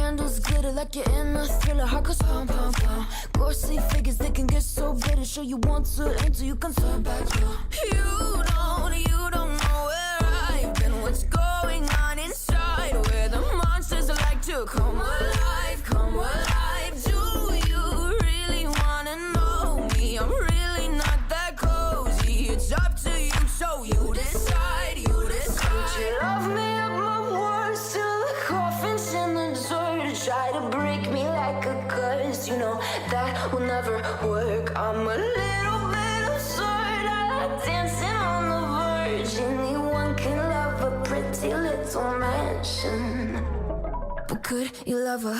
candles glitter like you're in a thriller. Heart goes pum pum pum. Ghostly figures, they can get so bitter. Show you want to enter, you can turn back. You don't know where I've been. What's going on inside? Where the monsters like to come alive, come alive. Do you really wanna know me? I'm really not that cozy. It's up to you, so you decide, you decide. Could you love me up my words till the coffin's in the dirt? Try to break me like a curse, you know that will never work. I'm a little bit absurd, I like dancing on the verge. Anyone can love a pretty little mansion, but could you love a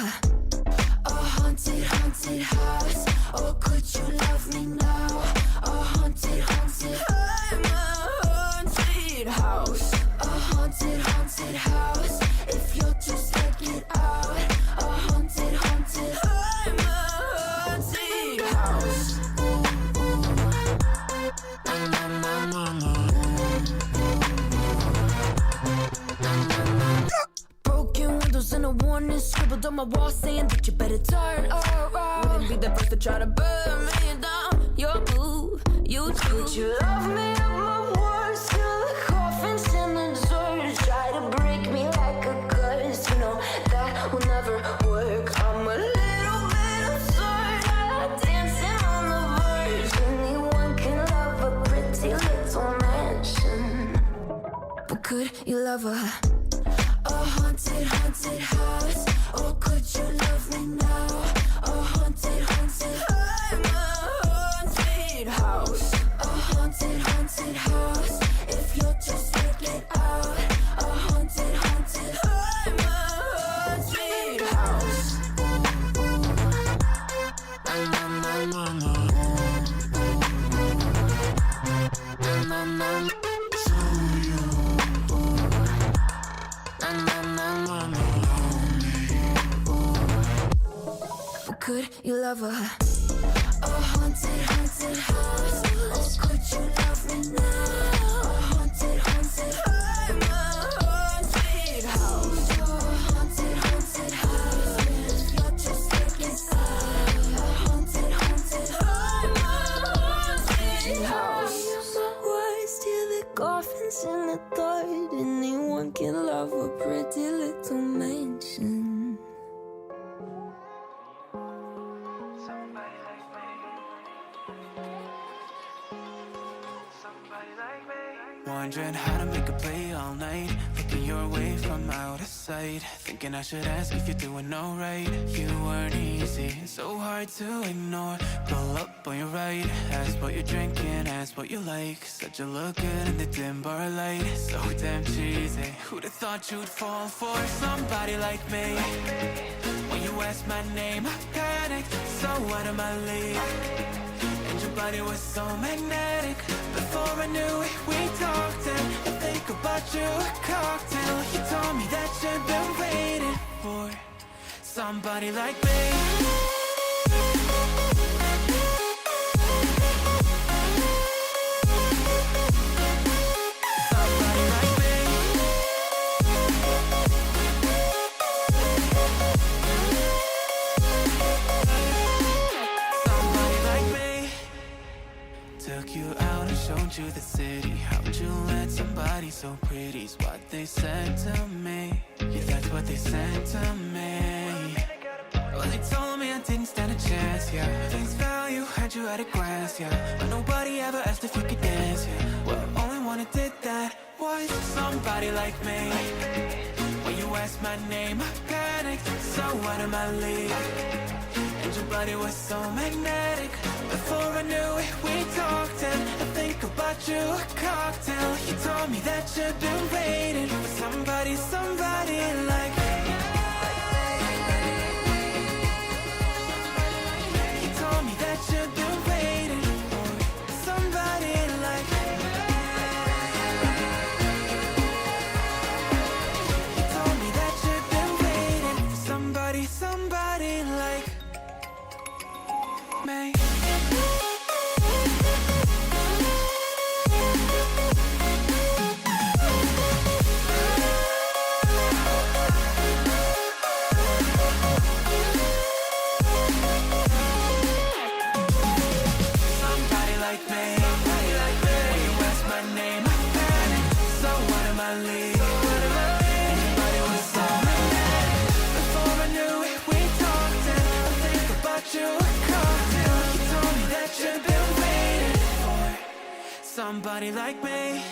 haunted, haunted house? Or could you love me now? A haunted, haunted, I'm a haunted house. A haunted, haunted house. If you're just check it out. A haunted, haunted, I'm a haunted house. Broken windows and a warning scribbled on my wall saying that you better turn around. Wouldn't be the first to try to burn me down. Your move, you choose. Could you love me up my words till the coffin's in the dirt? Try to break me like a curse, you know that will never work. I'm a little bit absurd, I like dancing on the verge. Anyone can love a pretty little mansion, but could you love a haunted, haunted house? Or could you love me now? A haunted, haunted, I'm a haunted house. A haunted, haunted house. If you're just check it out. A haunted, haunted, I'm a haunted house. Could you love a haunted, haunted house? Or could you love me now? A haunted, haunted, I'm a haunted house. A haunted, haunted house. If you're just taking side. A haunted, haunted, I'm a haunted house. My words till the coffin's in the third. Anyone can love a pretty little mansion. Wondering how to make a play all night. Looking your way from out of sight. Thinking I should ask if you're doing alright. You weren't easy, so hard to ignore. Pull up on your right. Ask what you're drinking, ask what you like. Said you look good in the dim bar light. So damn cheesy. Who'd have thought you'd fall for somebody like me? When you asked my name, I panicked. So out of my league. And your body was so magnetic. Before I knew it, we talked and I think about you a cocktail. You told me that you've been waiting for somebody like me. Took you out and showed you the city. How'd you let somebody so pretty's what they said to me? Yeah, that's what they said to me. Well, they told me I didn't stand a chance, yeah. Face value, had you at a glance, yeah. But nobody ever asked if you could dance, yeah. Well, only one who did that was somebody like me. When you asked my name, I panicked. So out of my league. And your body was so magnetic. Before I knew it, we talked and I think about you a cocktail. You told me that you've been waiting for somebody, somebody like me. You told me that you've been waiting for somebody like me. You told me that you've been waiting for somebody, somebody like me. anybody like me.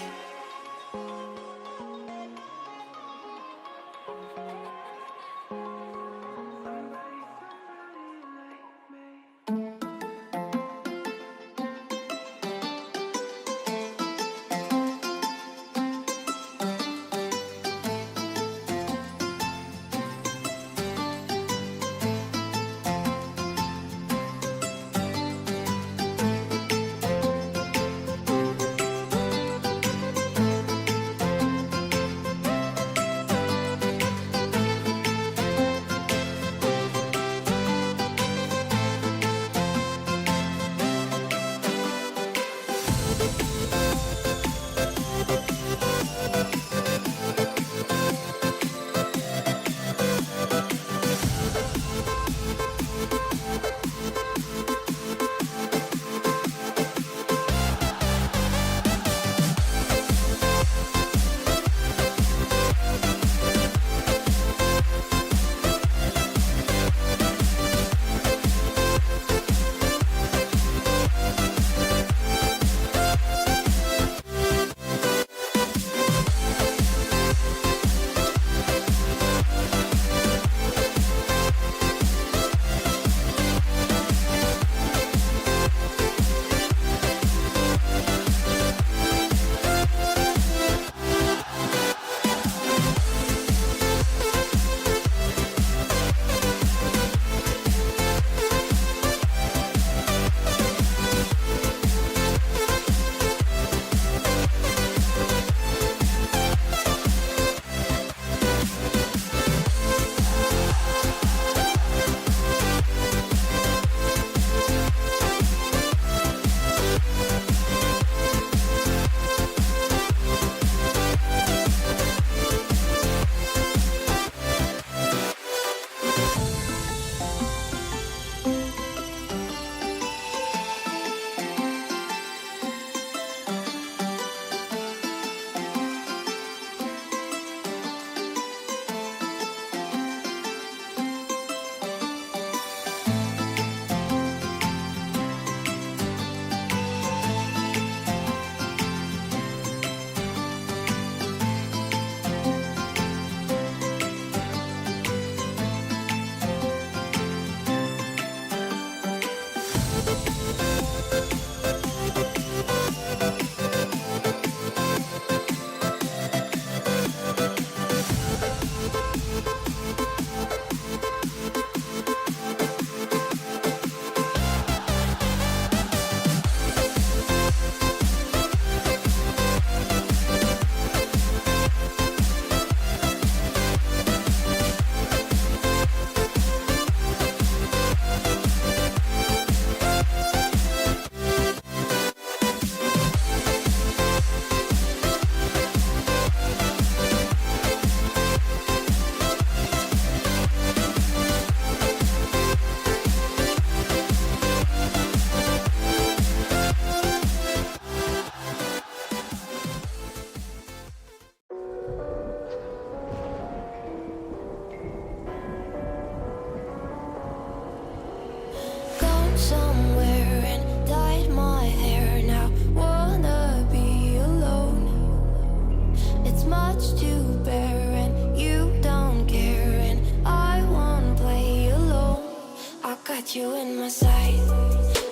You in my sight.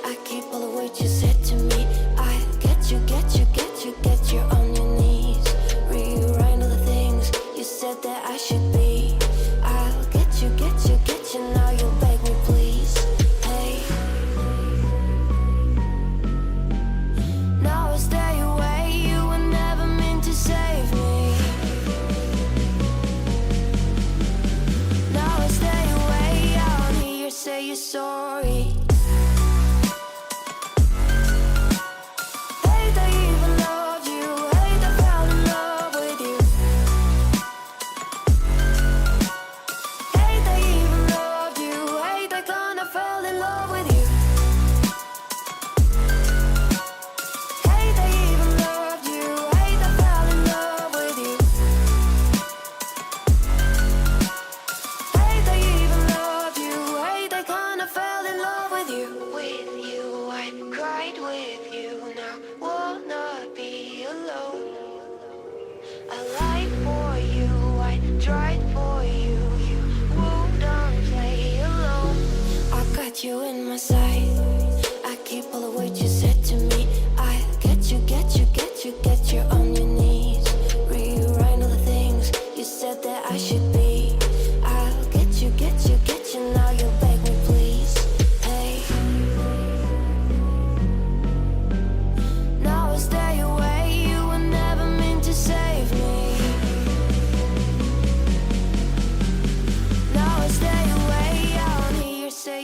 I keep all the words you said to me. I get you, get you, get you, get you on your knees. Rewrite all the things you said that I should be. I'll get you, get you, get you. Now you'll beg me, please. Hey. Now I stay away. You were never meant to save me. Now I stay away. I don't hear you say you're sorry. Hate I even loved you. Hate I fell in love with you. Hate I even loved you. Hate I kinda fell in love with you. Hate I even loved you. Hate I fell in love with you. Hate I even loved you. Hate I kinda fell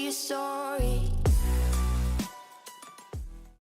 your story.